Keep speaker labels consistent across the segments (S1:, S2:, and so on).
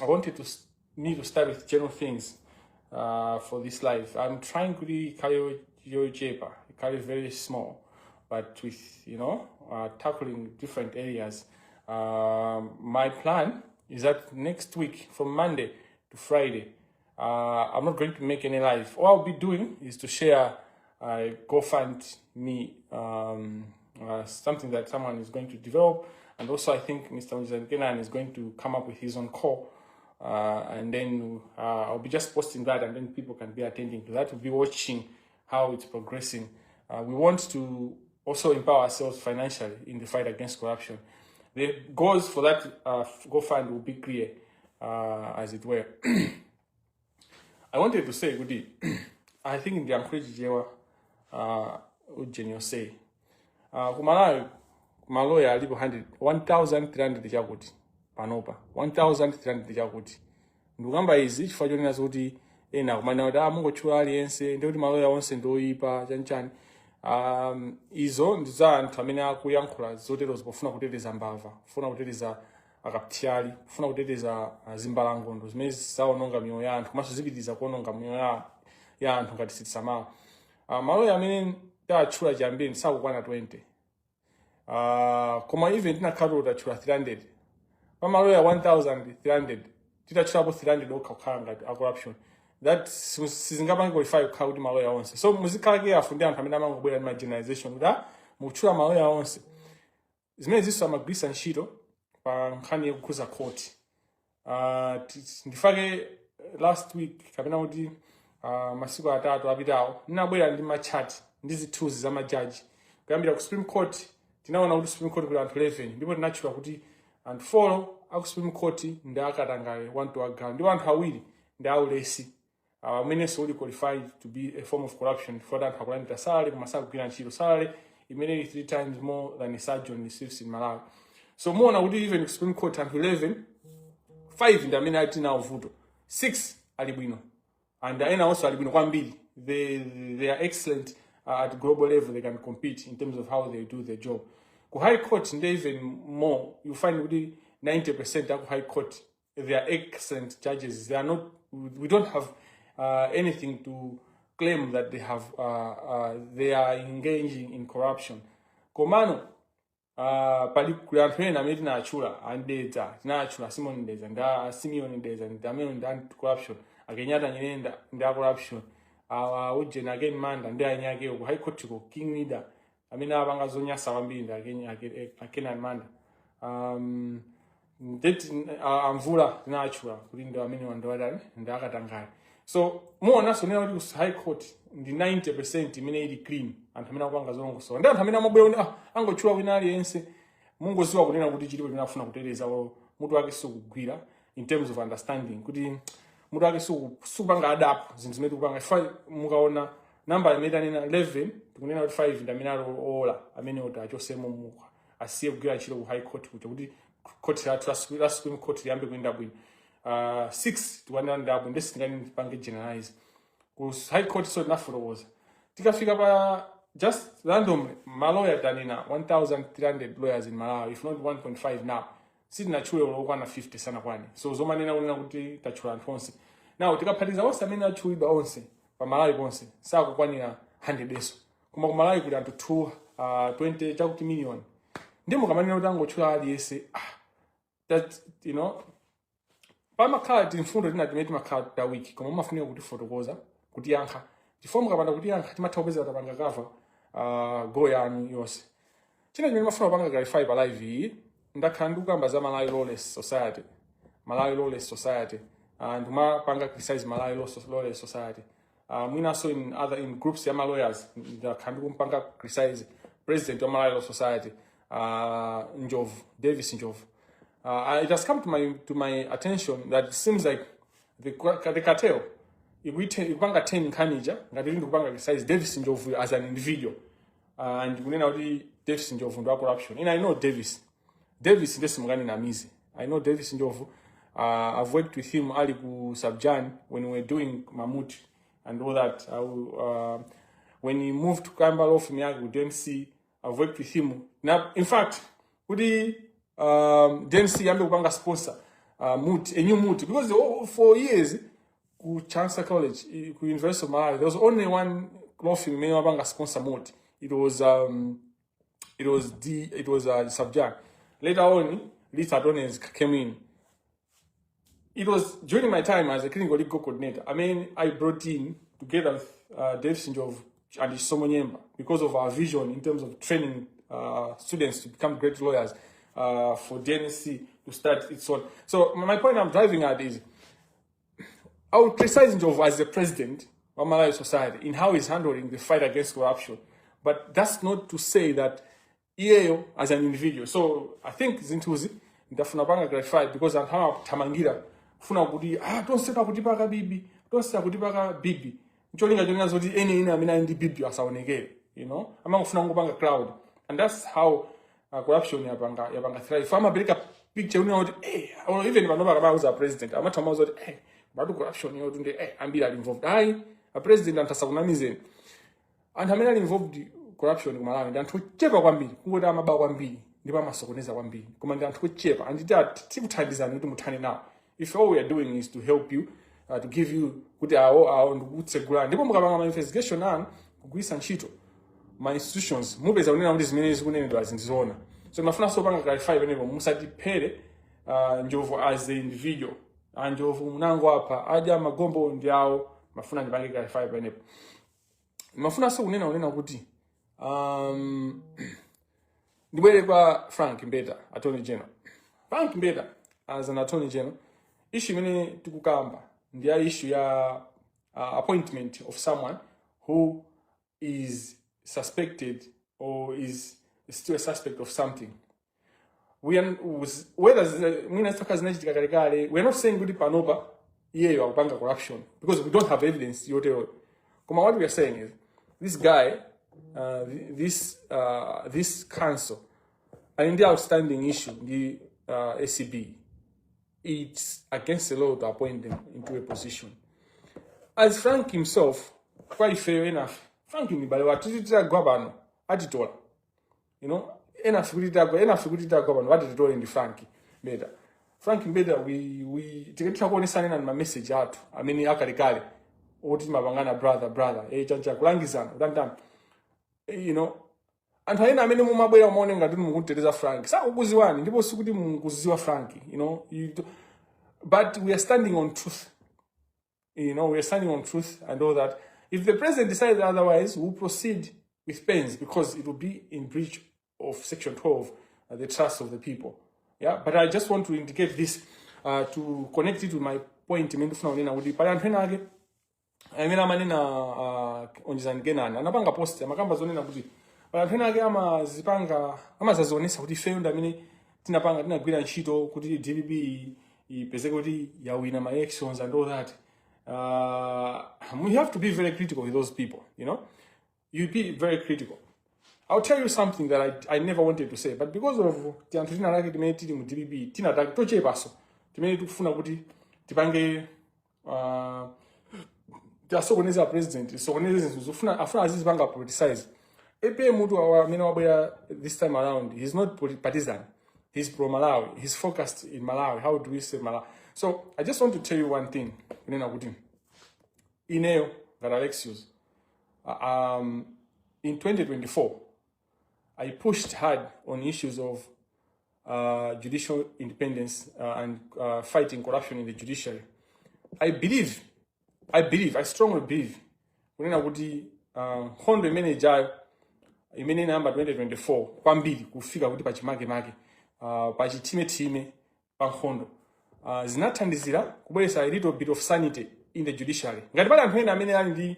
S1: I wanted to start with general things for this life. I'm trying to carry your paper, carry very small, but with tackling different areas. My plan is that next week, from Monday to Friday, I'm not going to make any live. All I'll be doing is to share GoFundMe, something that someone is going to develop. And also I think Mr. Mzankenan is going to come up with his own call. And then I'll be just posting that, and then people can be attending to that. We'll be watching how it's progressing. We want to also empower ourselves financially in the fight against corruption. The goals for that GoFund will be clear, as it were. I wanted to say, Gudi, I think in the Anchorage Jewa, Ujenyo say, Kumaloya alipo 1,300 chakuti panopa 1,300 chakuti ndikamba izi chifukwa chonena kuti ena kumana kuti mungochula aliyense ndikuti maloya onse ndoyipa chanchani. Izo ndi za anthu amene akuyankhula zotero zipofuna kuteteza mbava, kufuna kuteteza akaptyali, kufuna kuteteza zimbalangondo zimene zaononga miyoyo ya anthu komanso zipitiriza kuononga miyoyo ya anthu ngati sitisamala. Maloya amene tatchula chambiri sakukwana 20. Koma even tinakhala utachula 300. Pamaloya 1,300 titachulapo 300 okhala ngati corruption. That sizingapange qualify kukhala kuti maloya onse. So muzikhala careful ndi anthu amene amangobwera ndi generalization kuti mukuchula maloya onse. Zimene ziso amagwisa ntchito pa nkhani yokukhuza court. Ndifake last week kapena kuti masiku atatu apitawo ndinabwera ndi machati ndi zithunzi za majaji kuyambira ku Supreme Court. Tinaona kuti Supreme Court kuli anthu 11 ndipo tinachula kuti anthu 4 aku Supreme Court ndi akatangale wantu agawa ndipo anthu awiri ndi aulesi amene so uli qualified to be a form of corruption for that akulandira salary koma sakugwira ntchito salary imene 3 times more than a surgeon receives in Malawi. So muona kuti even Supreme Court anthu 11, 5 ndi amene ali nawo vuto, 6 ali bwino and ena also ali bwino kwambiri. They are excellent at global level. They can compete in terms of how they do their job. Ku High Court and even more, you find with 90% of High Court, they are excellent judges. They are not. We don't have anything to claim that they have. They are engaging in corruption. Komano, palikulanthwena amene tinachula andedza, tinachula Simon Ndeza, nda Simeon Ndeza, ndamene nda corruption. Akenyata nyinenda nda corruption. Ujena again manda ndi anyake ku High Court ko King Leader amene abanga zonyasa kwambiri ndi akena manda amvula tinachula kuti ndo amene wandowadani ndi akatangala. So muona so nena kuti ku High Court ndi 90% imene ili clean, anthu amene akupanga zolongosola ndi anthu amene amabwera angochula wina aliyense mungoziwa kunena kuti chilipo chimene afuna kuteteza mutu wake sikugwira in terms of understanding kuti mutu wake supanga adapt zinthu zimene tikupanga. Ifa mukaona namba imene nena 11 tikunena kuti 5 ndi amene alola amene oti achosemo muka asiye kugwira ntchito ku High Court kuti court la Supreme Court liyambe kuyenda bwino. 6 tiwanena ndabwino ndesi tingani pange generalize ku High Court. So tinafotokoza tikafika pa just randomly maloya tanena 1,300 lawyers in Malawi, if not 1.5 now. Sitinachule olokwana 50 sana kwani. So zomanena unena kuti tachula anthu onse. Now tikaphatiza onse amene achulidwa onse pa Malawi konse sakukwanira 100 eso. Koma ku Malawi kuli anthu 20 chakuti million. Ndimo kamanena kuti angochula aliyense that pamakhala timfundo tinatimeti makhala ta wiki koma mafunika kuti fotokoza kuti yankha tifomu kapanda kuti yankha timatha kupeza tapanga kava go yanu yonse. China chimene mafuna kupanga clarify pa live iyi ndakhala ndikukamba za Malawi Lawless Society, Malawi Lawless Society, and ndimapanga criticize Malawi Lawless Society. Mwinaso in groups ya lawyers ndakhala ndikumpanga criticize president wa Malawi Law Society, Njovu, Davis Njovu. It has come to my attention that it seems like the cartel ikupanga 10 nkanija ngati ndikupanga criticize Davis Njovu as an individual, and kunena kuti Davis Njovu ndo corruption. And I know Davis ndesimungani na mizi. I know Davis Njovu. I've worked with him ali ku Subjan when we were doing Mamut and all that. When he moved to Kamba Law from Yagu, DNC, I've worked with him. Now, in fact, Udi DNC yambe kupanga sponsor moot, a new moot, because for years ku Chancellor College, ku University of Malawi, there was only one law firm mabanga sponsor moot. It was Subject. Later on, Lisa Adonis came in. It was during my time as a clinical legal coordinator. I mean, I brought in together with Dave Sinjov and Somonyemba because of our vision in terms of training students to become great lawyers for DNC to start its own. So my point I'm driving at is, I would criticize Sinjov as the president of Malawi society in how he's handling the fight against corruption. But that's not to say that EAO as an individual. So I think Zintuzi, ndafuna banga clarified because I'm tamangira funa kuti don't say kuti paka bibi, don't say kuti paka bibi. Ncholinga jonga zoti ene ina mina ndi bibi asaonekele, you know? Ama kufuna ngubanga crowd. And that's how corruption yabanga thrive. If I'm a big picture or even if I'm not about a president, I'm not about bado corruption yo tunde ambira involved. A president antasakunamize. And hamena involved corruption kumalawi ndanthuchepa kwambiri kungoti amaba kwambiri ndipo amasokoneza kwambiri koma ndanthuchepa and tikuthandizana kuti muthane nawo. If all we are doing is to help you to give you kuti awo ndikutsegula ndipo mukapanga investigation anu kugwisa ntchito ma institutions mupeza kunena kuti zimene zikunenedwa zindizoona. So mafuna so panga clarify penepo musatiphere Njovu as a individual. Njovu munango apa aja magombo ndi awo mafuna ndipange clarify penepo. Mafuna so kunena kuti ndibwere kwa Frank Mbeda, Attorney General. Frank Mbeda as an Attorney General, issue imene tikukamba ndiya issue ya appointment of someone who is suspected or is still a suspect of something. We're not saying kuti panopa iyeyo akupanga corruption because we don't have evidence yote. Kuma what we are saying is this guy, this council, and the outstanding issue, the ACB, it's against the law to appoint them into a position. As Frank himself, quite fair enough, Frank Mbalewa tutita governor atitola, you know, enough governor what did in the Frank Mbeda. Frank Mbeda, we take a sign and my message out. I mean, akalikali, oti mabangana brother, chancha kulangizana, you know, and haina amene mumabwera muone ngati mukutereza Frank. Sa ukuziwani ndipo sikuti mukuziwa Frank, you know. But we are standing on truth. You know, we are standing on truth and all that. If the president decides otherwise, we'll proceed with pains because it will be in breach of Section 12, the trust of the people. Yeah, but I just want to indicate this to connect it to my point. I mean, amene amanena onjizanigenana anapanga post amakamba zonena kuti panthu ake amazazionesa kuti ife ndamene tinagwira ntchito kuti DPP ipezeke kuti yawina my elections and all that. We have to be very critical with those people, you know. You be very critical. I'll tell you something that I never wanted to say, but because of tianthu tinalake timene tili mu DPP tinataki tochepaso timene tikufuna kuti tipange tiasokoneza president sokoneza zofuna afuna azizipanga politicize. Epe mutu amene wabwera this time around, he's not partisan, he's pro Malawi, he's focused in Malawi. How do we save Malawi? So I just want to tell you one thing, kunena kuti ineyo ngati Alexious in 2024 I pushed hard on issues of judicial independence and fighting corruption in the judiciary. I strongly believe kunena kuti nkhondo imene ijayo imene namba 2024 kwambiri kufika kuti pachimake pachitime pa nkhondo zinathandizira kubweretsa a little bit of sanity in the judiciary. Ngati pali anthu ena amene ali ndi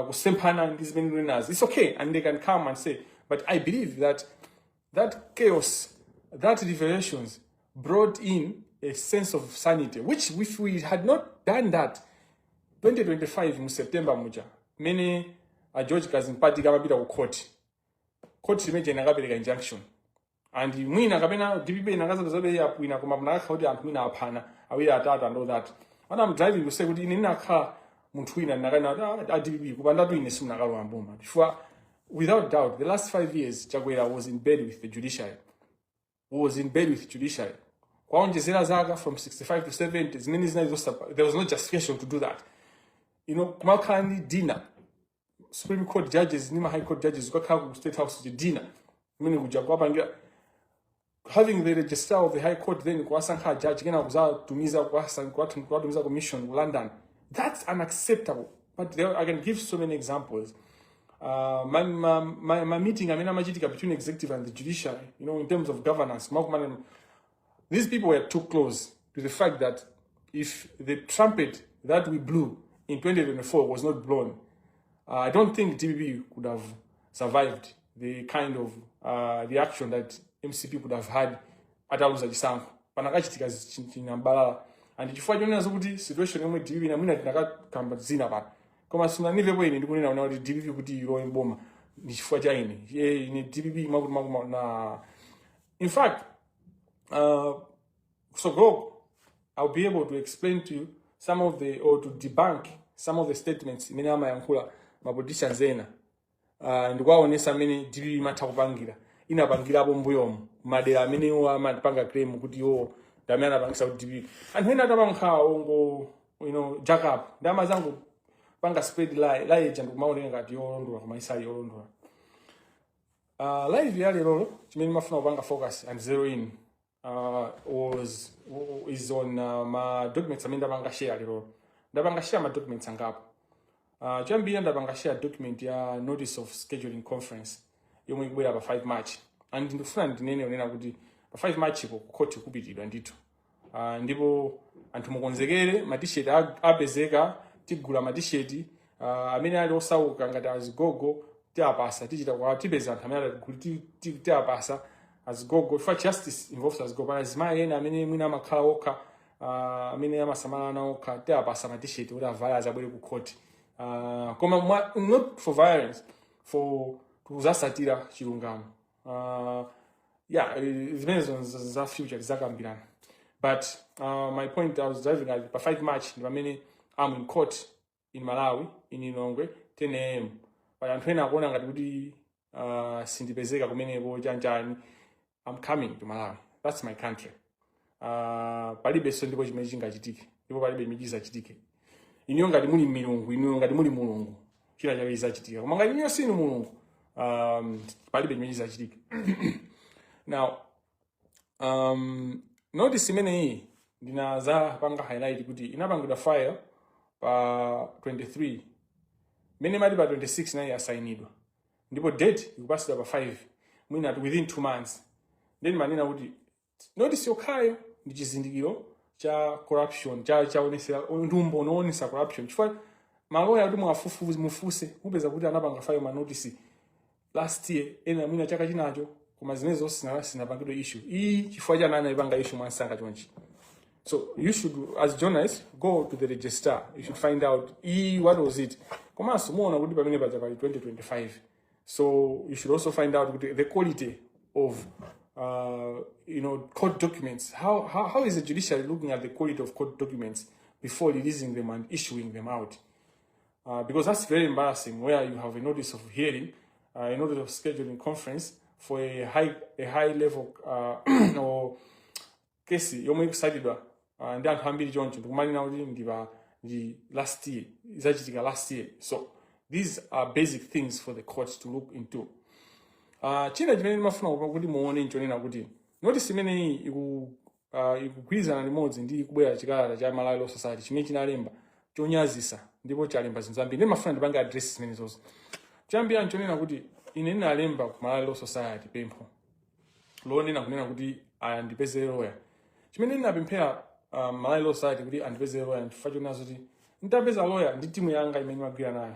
S1: kusemphana ndi zimene lunazi, it's okay and they can come and say, but I believe that chaos, that revelations brought in a sense of sanity, which if we had not done that 2025 in September muja many George Kazimpati kamapita ku court imeje inakapereka injunction and mwina kapena DPP inakazabe yapwina koma munakha kuti anthu mwina aphana awiri atatu and all that. When I'm driving to say kuti ine nakha munthu wina nakana DPP kupanda tu ine simunakalo amboma. Without doubt, the last 5 years Chagwera was in bed with the judiciary. kwaonjezera zaka from 65 to 70 zimene there was no justification to do that. Kumakhala ndi dinner Supreme Court judges nima High Court judges ukakhala ku State House to dinner imene kuja kwapangira having the registrar of the High Court then kwasankha judge kena kuzatumiza kwatumiza commission ku London. That's unacceptable. But I can give so many examples. My meeting amachitika between executive and the judiciary, in terms of governance, these people were too close to the fact that if the trumpet that we blew in 2024 was not blown, I don't think DPP could have survived the kind of reaction that MCP could have had at Aluza Jisanko. Panakachitika chinambalala. And chifukwa chonena zokuti situation yomwe DPP namwina tinakakamba zina pano. Koma sunanive bwene ndikunena una kuti DPP kuti ilowe mboma ndi chifukwa cha ine. Ine DPP makuti na. In fact, so I'll be able to explain to you or to debunk some of the statements imene amayankhula politicians ena. Ndikwaonesa amene DPP matha kupangira. Inapangirapo mbuyomo. Madera amene amapanga claim kuti ndamene anapangisa kuti DPP. And when atapankhawo jack up. Ndama zangu panga spread lie jangu kumaoneka ngati yolondola koma isali yolondola. Live yale lolo chimene mafuna kupanga focus and zero in is on my documents amene ndapanga share lolo. Ndapanga share my documents angapo. Chambira ndapanga share document ya notice of scheduling conference yomwe ikubwera pa 5 March. And ndifuna ndinene onena kuti pa 5 March ko court kupitidwa ndithu. Ndipo anthu mukonzekere ma-t-shirt apezeka tigula ma-t-shirt amene ali osauka ngati azigogo tiapasa tichita kwa tipeza anthu amene ali tiapasa azigogo for justice involves azigogo pana zimayi ena amene mwina amakhala okha amene amasamalana okha tiapasa ma-t-shirt kuti avala azabwere ku court koma not for violence for kuzasatira chilungamo zimene za future zakambirana. But my point I was driving at by 5 March, I'm in court in Malawi, in Inongwe, 10 a.m. But I'm trying to go and sindipezeka kumeneko janjani. I'm coming to Malawi. That's my country. Palibe so ndipo chimene chingachitike. Ndipo palibe mijiza chitike. Iniyo ngati muli milungu, iniyo ngati muli mulungu. Chila chake chizachitika. Koma ngati iniyo sinu mulungu, palibe mijiza chitike. Now, notice imene hii ndinaza panga highlight kuti inapangidwa file pa 23 mene mali pa 26 nayi assignidwa ndipo date ikupasidwa pa 5 mwina within 2 months. Then manena kuti notice yokhayo ndi chizindikiro cha corruption chaonesera ndumbo noonesa corruption chifukwa maloya kuti mufuse mupeza kuti anapanga file ma notice last year ena mwina chaka chinacho koma zimene zonse sinapangidwa issue iyi chifukwa cha nani ipanga issue mwansanga chonchi. So you should, as journalists, go to the registrar. You should find out what was it. Komanso muona kuti pamene paja pa 2025. So you should also find out the quality of court documents. How is the judiciary looking at the quality of court documents before releasing them and issuing them out? Because that's very embarrassing where you have a notice of hearing, a notice of scheduling conference for a high level or case yomwe ikusalidwa ndi anthu ambiri choncho ndikumanena kuti ndi last year izachitika last year. So these are basic things for the courts to look into. China chimene ndimafuna kuti muone nchonena kuti notice imene ikugwirizana limodzi ndi kubwera chikalata cha Malawi Law Society chimene chinalemba chonyazisa ndipo chalemba zinthu zambiri. Ndimafuna ndipange address zimene zonse. Chambira nchonena kuti ine ndinalemba ku Malawi Law Society pempho lonena kunena kuti andipeze lawyer. Chimene ndinapemphera Malawi Law Society kuti andipeze lawyer chifukwa chonazo kuti nditapeza lawyer ndi timu yanga imene magwira nayo.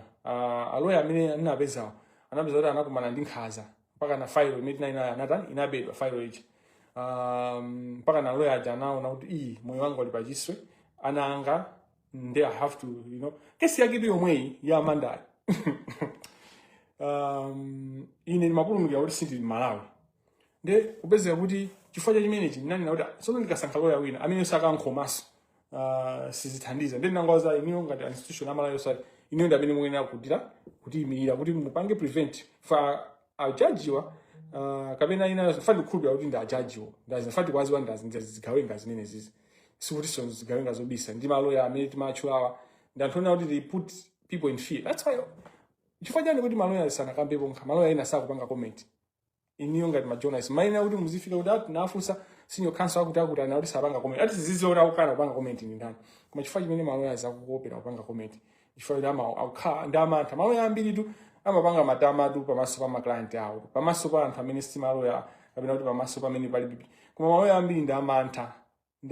S1: Lawyer amene ndinapeza kuti anakumana ndi nkhaza mpaka na file imene tinayo anatani inabedwa file ichi. Mpaka na lawyer aja anaona kuti moyo wanga uli pachiswe ana anga ndi I have to kesi yake yomweyi ya Amanda. Ine ndimapulumukira kuti sindili Malawi. Nde kupezeka kuti chifukwa cha chimenechi nani na kuti sono ndikasankha lawyer wina amene sakankomaso sizithandiza. Nde ndinangoza iniyo ngati institution ya Malawi Society iniyo ndi amene muyenera kuti imirira kuti mupange prevent for ajajiwa kapena ina fati kukhulupira kuti ndi ajajiwo ndazifati kwaziwa ndazigawe ngazimene zizi sikuti sonzo zigawe ngazobisa ndi maloya amene timatchulawa ndi anthu ona kuti they put people in fear. That's why chifukwa chani kuti maloya sanakambepo nkha maloya ena sakupanga comment iniyo ngati majournalist maina kuti muzifika kuti ati nafunsa senior counsel akuti ana kuti sapanga comment ati ziziona ukana kupanga comment ni ndani koma chifukwa chimene maloya zakukopera kupanga comment chifukwa kuti akukhala ndi amantha maloya ambiri tu amapanga matamatu pamaso pa maclient awo pamaso pa anthu amene simaloya kapena kuti pamaso pamene pali bibi koma maloya ambiri ndi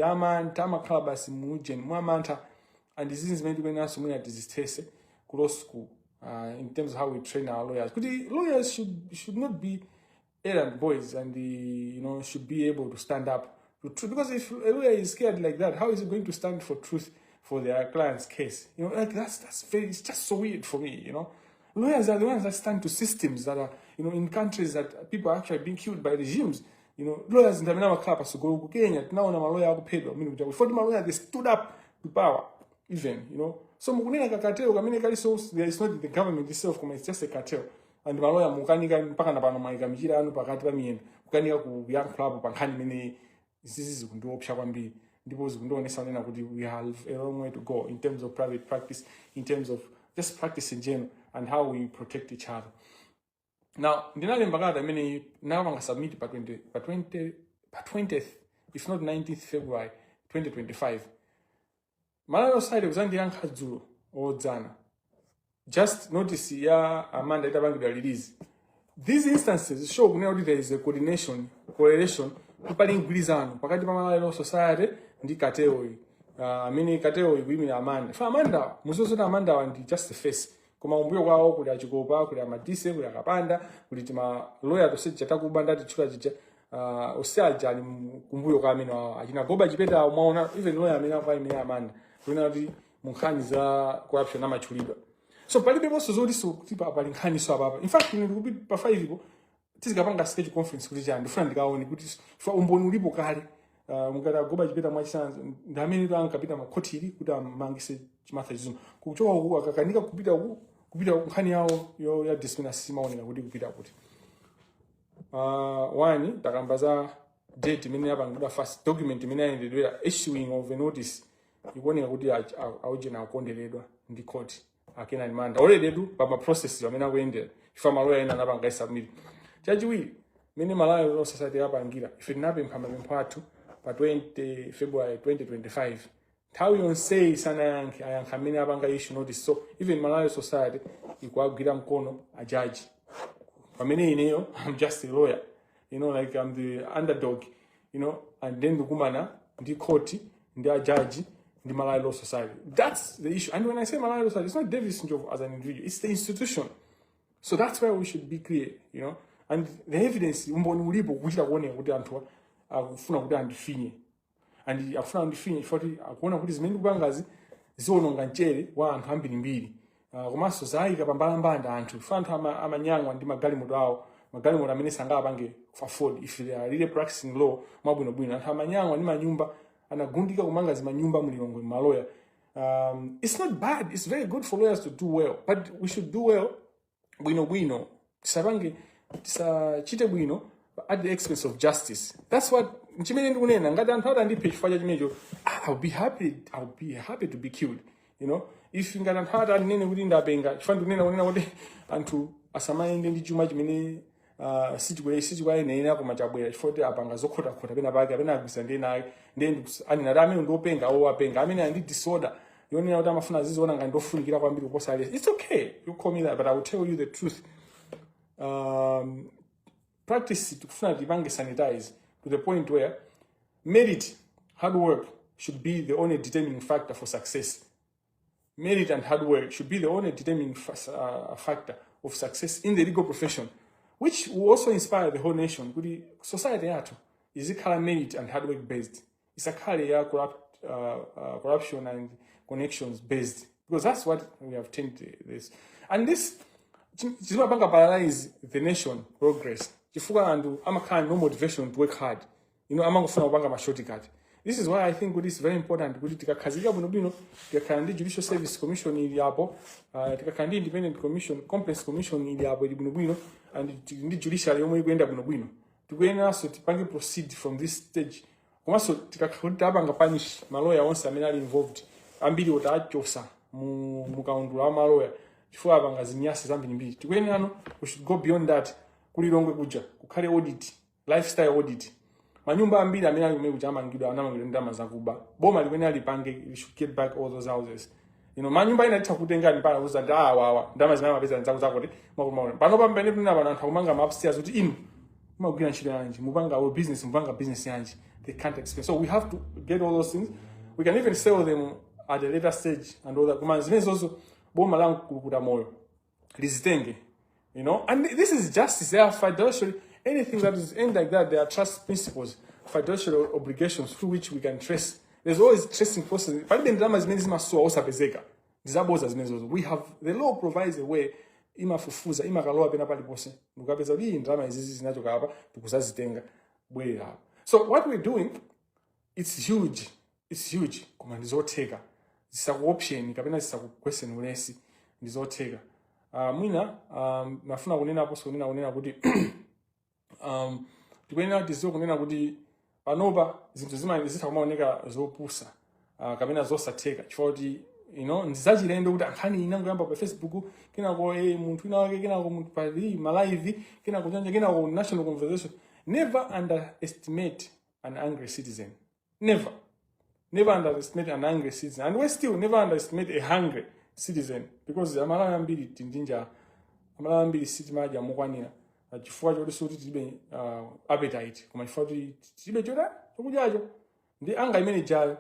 S1: amantha amakhala basi mujeni mwa amantha and zizi zimene tikuyeneranso mwina tizithese ku law school in terms of how we train our lawyers kuti lawyers should not be errand boys and should be able to stand up to truth, because if a lawyer is scared like that, how is he going to stand for truth for their client's case? Like that's very, it's just so weird for me. Lawyers are the ones that stand to systems that are in countries that people are actually being killed by regimes. Lawyers in the Minama so go to Kenya now on a lawyer before the lawyer they stood up to power even so mukunena cartel there is not the government itself, it's just a cartel. And maloya mukanika mpaka na pano maika michira anu pakati pa miyendo kukanika ku young club pankhani mene zizi zikundiopsha kwambiri ndipo zikundionesa nena kuti we have a long way to go in terms of private practice, in terms of just practice in general and how we protect each other. Now ndinalemba kalata imene nawanga submit pa 20th if not 19th February 2025 malalo side kuzandiyankha dzulo odzana. Just notice ya Amanda itabangidwa release. These instances show that there is a correlation kupali ngwilizano pakati pa malawi society ndi category. Amene category women Amanda. For Amanda, muzozo Amanda wandi just the face. Koma umbuyo kwawo kuli achikopa, kuli amadise, kuli akapanda, kuli tima lawyer to say chatakubanda tichula chicha osaja ali kumbuyo kwa amene achina goba chipeta umaona even lawyer amene akwa imene Amanda. Kuna kuti munkhani za corruption amachulidwa. So palibe boso zodi so tipa apali nkhani so ababa. In fact ndikupi pa 5 ipo tizikapanga stage conference kuti chani ndifuna ndikaone kuti fa umboni ulipo kale mungata goba chipeta mwachisanzo ndamene ndo ankapita makhotiri kuti amangise chimatha chizuma kuchoka uku akakanika kupita nkhani yawo ya discipline simaoneka kuti kupita kuti wani takambaza date imene yapangidwa first document imene ayendedwera issuing of a notice ikuoneka kuti aujena akondeledwa ndi court akena ni manda already do pa process yamene akuyendera ifa maloya ena napanga submit chachiwiri mene malawi law society yapangira ife tinapempha mapempho athu pa 20 February 2025 nthawi yonse isanayankhe ayankha amene apanga issue notice. So even malawi society ikuagwira mkono a judge pamene ineyo I'm just a lawyer, like I'm the underdog, and then ndikumana ndi court ndi a judge the Malawi Law Society. That's the issue. And when I say Malawi Law Society, it's not Davis Njovu as an individual, it's the institution. So that's where we should be clear, And the evidence, umboni ulipo kuchita kuone kuti anthu akufuna kuti andifinye. And akufuna andifinye ifoti akuona kuti zimene kupangazi ziononga mchere wa anthu ambirimbiri. Komanso zayika pambalambanda anthu anthu amanyangwa ndi magalimoto awo, magalimoto amene sangapange afford if they are really practicing law mwabwinobwino. Anthu amanyangwa ndi manyumba anagundika kumanga zimanyumba mulilongwe maloya. It's not bad, it's very good for lawyers to do well, but we should do well bwino tisapange tisachite bwino at the expense of justice. That's what nchimene ndikunena ngati anthu atandiphe chifukwa cha chimenecho I'll be happy to be killed, if ngati anthu atanene kuti ndapenga chifukwa ndikunena kunena kuti anthu asamayende ndi chuma chimene sichikwayenera koma chabwera chifukwa kuti apanga zokhota pena pake apena agwisa ndena ndi anena amene ndopenga apenga amene andi disorder yonena kuti amafuna ziziona ngati ndofunikira kwambiri kuposa aliyense. It's okay, you call me that, but I will tell you the truth. Practice tikufuna tipange sanitize to the point where merit, hard work should be the only determining factor for success. Merit and hard work should be the only determining factor of success in the legal profession, which will also inspire the whole nation. Kuti society yathu is ikhala merit and hard work based. Isakhale ya corruption and connections based, because that's what we have tended this. And this chizimapanga paralyze the nation progress. Chifukwa andu amakhala no motivation to work hard. Amangofuna kupanga ma shortcut. This is why I think it is very important kuti tikakhazika bwino tikakhala ndi Judicial Service Commission ili apo, tikakhala ndi Independent Commission, Compliance Commission ili apo ili bwino and ndi judicial yomwe ikuenda bwino tikuyeneranso tipange proceed from this stage komanso tikakhuti apanga punish maloya onse amene ali involved ambiri oti achosa mu kaundula wa maloya chifukwa apanga zinyasi zambirimbiri tikuyenerano we should go beyond that kulilongwe kuja kukhale audit lifestyle audit manyumba ambiri amene ali kumene kuja amangidwa ndalama zakuba boma limene alipange we should get back all those houses manyumba ina titha kutengani mpaka uzati wawa ndalama zimene amapeza nzako zakoti makumaona pano pambene tuna abantu anthu akumanga ma upstairs kuti inu mumagwira ntchito yanji mupanga business yanji they can't explain. So we have to get all those things. We can even sell them at a later stage and all that. Kuma zimene zozo boma langu kulukuta moyo lizitenge, and this is justice. There are fiduciary, anything that is aimed like that, there are trust principles, fiduciary obligations through which we can trace. There's always tracing process. We have, the law provides a way imafufuza imakalowa pena palipose mukapeza kuti ndalama izizi zinachoka apa tikuzazitenga bwerera apa. So what we're doing, it's huge koma ndizotheka zisakuoption kapena zisakuquestion ulesi ndizotheka mwina nafuna kunena kuti tikuyenera tiziwe kunena kuti panopa zinthu zitha kumaoneka zopusa kapena zosatheka chifukwa kuti ndizachilendo kuti ankhani inangoyamba pa Facebook kenako munthu wina wake kenako munthu pa malive kenako chanja kenako national conversation. Never underestimate an angry citizen. Never underestimate an angry citizen, and we still never underestimate a hungry citizen, because amala ambiri tindinja amala ambiri sitimaja mukwanira chifukwa choti suti tibe appetite koma chifukwa kuti tibe choda chokudyacho ndi anga imene jayo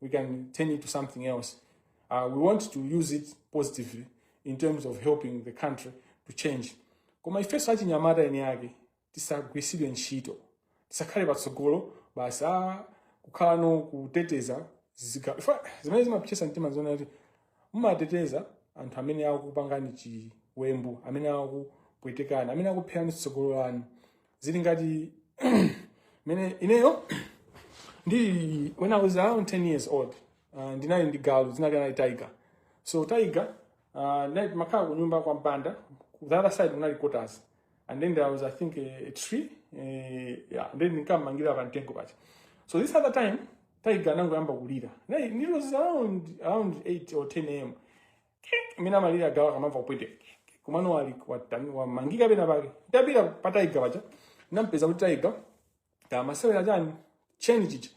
S1: we can turn it to something else. We want to use it positively in terms of helping the country to change. Koma ifeso achinyamata ene yake tisagwisidwe ntchito tisakhale patsogolo basi kukhala no kuteteza zimene zimapyesa mtima zona kuti mumateteza anthu amene akupangani chiwembu amene akupwetekana amene akuphera tsogolo lanu zili ngati mene ineyo ndi when I was around 10 years old ndinali ndi galu zinali tiger. So tiger night makhala kunyumba kwa mpanda the other side kunali quarters, and then there was I think a tree and then nikamangila pantengo pacha. So this other time tiger nangoyamba kulira it was around 8 or 10 a.m. mina malira gawa kamamva kupwete kumano wali wamangika pena pake tapita pa tiger pacha nampeza kuti tiger tamasewera chani cheni chicha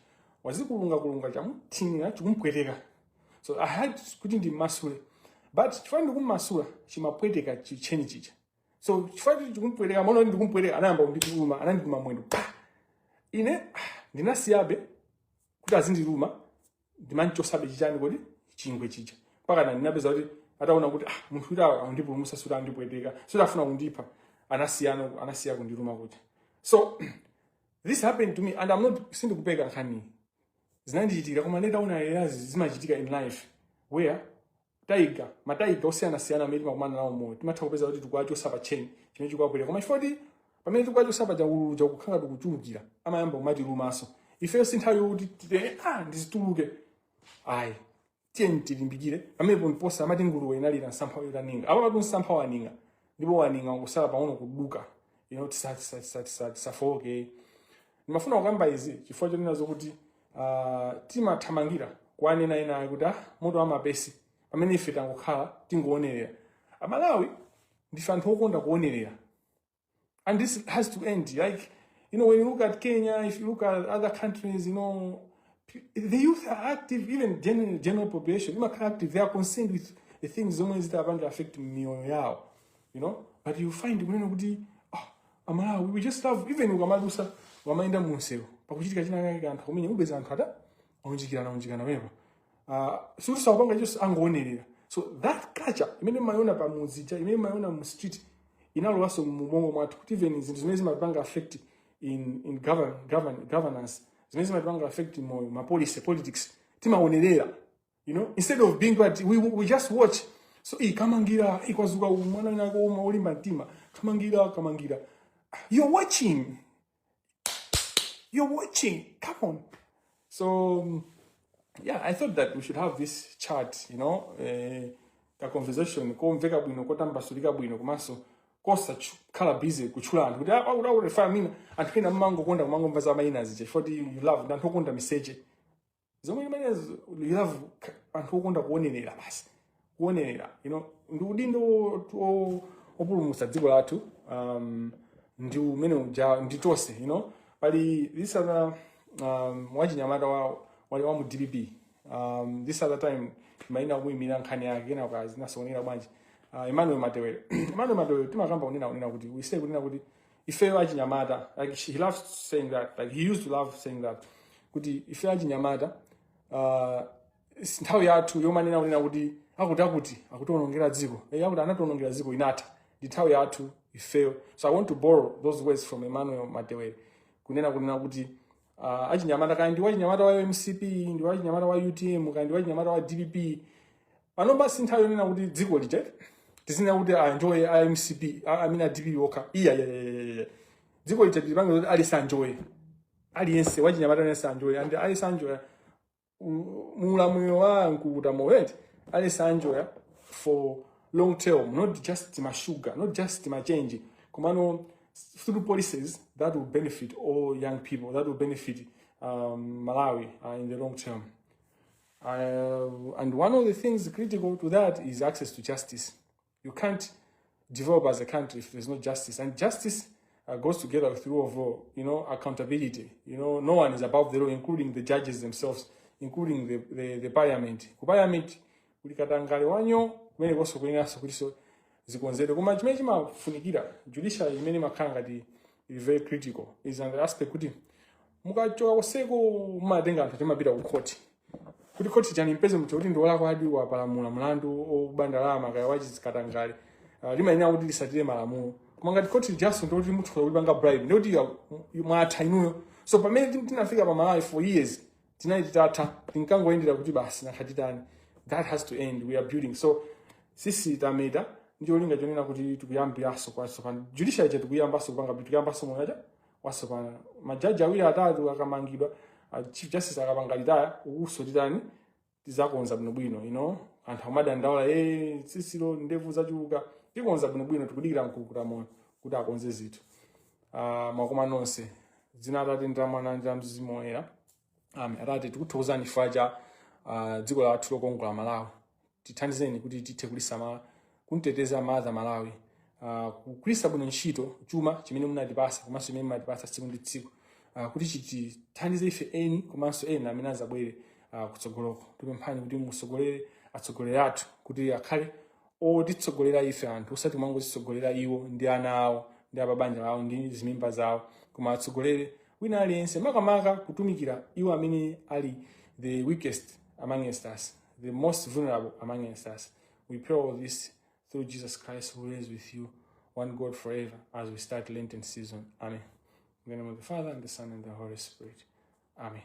S1: wazikulunga chamuthinira chikumpweteka. So I had kuti ndimasule, but chifukwa ndikumasula chimapweteka cheni chicha. So chifukwa chikumpweteka mono ndikumpweteka anayamba kundikuluma anandima mwendo ine ndinasiyabe kuti azindiruma ndimanchosabe chichani kodi chingwe chicha mpaka ndinapeza kuti ataona kuti munthu uyu andipulumusa suti andipweteka suti afuna kundipha anasiya kundiruma kuti. So this happened to me, and I'm not sindikupeka nkhani zinandichitika koma nditaona yazi zimachitika in life where mataiga osiyana amene timakumana nawo moyo timatha kupeza kuti tikwachosa pa chain chimene chikwakwera koma chifukwa kuti pamene tikwachosa pa jakukhala tikuchulukira amayamba kumatilumaso ifeyo sinthawi yokuti ndizituluke ayi tiyeni tilimbikire pamenepo ndiposa amati nguluwe inalira msampha yotaninga apa patu msampha waninga ndipo waninga kusala pang'ono kuduka tisafoke. Ndimafuna kukamba izi chifukwa chonena zokuti timathamangira kwanena ena kuti moto amapesi pamene ife tangokhala tingoonelera. Amalawi ndife anthu okonda kuonerera, and this has to end. Like, when you look at Kenya, if you look at other countries, the youth are active, even general population, they are active, they are concerned with the things that are going to affect mioyo yao, but you find Amalawi, we just love, even ukamadusa wamaenda munsewo pakuchitika china anthu kumenya ubeza anthu ata onjikirana wepa suti sakupanga just angoonerera. So that culture imene mayona pa muzija imene mayona mu street inalowaso mubongo mwathu kuti even zinthu zimene zimapanga affect in governance zimene zimapanga affect moyo ma politics timaonerera, instead of being that we just watch. So Kamangila ikwazuka mwana nako ulimba mtima Kamangila you're watching, come on. So yeah, I thought that we should have this chat, a conversation ko mveka bwino ko tambasulika bwino komanso kosa khala busy kuchula anthu kuti refer mina anthu ena mmango konda kumangomva za mayina zije for you love anthu okonda miseche zomwe imene you love anthu okonda kuonelera basi kuonelera ndi udindo opulumutsa dziko lathu ndi umene nditonse pali this other wachinyamata wa mu DPP this other time maina kuimira nkhani yake kena kazinasonera bwanji Emmanuel Matewere timakamba kunena kuti we say kunena kuti ifeyo achinyamata like he loves saying that like he used to love saying that kuti ifeyo achinyamata nthawi yathu yomanena kunena kuti akuti akutionongera dziko akuti anationongera dziko inatha ndi nthawi yathu ifeyo. So I want to borrow those words from Emmanuel Matewere kunena kuti achinyamata kandi wachinyamata wa MCP ndi wachinyamata wa UTM kandi wachinyamata wa DPP panomba sinthawi yonena kuti dziko lije tisina kuti enjoy MCP amina DPP woka dziko lije tipange kuti alisanjoy aliyense wachinyamata alisanjoy and alisanjoy mulamuliro wa nkukuta moweti alisanjoy for long term, not just my sugar, not just my change. Kumano through policies that will benefit all young people, that will benefit Malawi in the long term. And one of the things critical to that is access to justice. You can't develop as a country if there's no justice. And justice goes together with rule of law, accountability. No one is above the law, including the judges themselves, including the parliament. Parliament, ulikatangale wanyo, kumene koso kulingaso kuliso zikonzedwe koma chimene chimafunikira judicial imene makanga is very critical is on the aspect kuti mukachoka koseko mumatenga anthu timapita ku court kuti court chani mpeze mcho kuti ndiwola kwadi wapalamula mlandu obandalama kaya wachizikatangale limayenera kuti lisatire malamulo koma ngati court just ndoti muthu kulipanga bribe ndoti mwatha inuyo. So pamene tinafika pa Malawi for years tinali titatha tinkangoyendera kuti basi nakhatitani. That has to end. We are building. So sisi tameda ndio linga jonena kuti tukuyambiaso kwaso pan judicial je tukuyambaso kupanga tukuyambaso moyaja waso pana majaji awiri atatu akamangidwa chief justice akapanga litaya uso titani tizakonza bwino anthu amadandaula sisilo ndevu zachuka tikonza bwino tikudikira mkukuta moyo kuti akonze zithu makoma nonse dzina atati ndamwana ndi mzimu woyera atati tikuthokozani faja dziko lathu lokongola Malawi tithandizeni kuti tithe kulisamala kunteteza madzi Malawi kulisa bwino ntchito chuma chimene munatipasa komanso chimene munatipasa tsiku ndi tsiku kuti chitithandize ife eni komanso ena amene azabwere kutsogoloko. Tipemphani kuti musogolere atsogoleri athu kuti akhale otitsogolera ife anthu osati mangozitsogolera iwo ndi ana awo ndi ababanja awo ndi zimimba zawo koma atsogolere wina aliyense makamaka kutumikira iwo amene ali the weakest among us, the most vulnerable among us. We pray all this through Jesus Christ, who is with you, one God forever, as we start Lenten season. Amen. In the name of the Father, and the Son, and the Holy Spirit. Amen.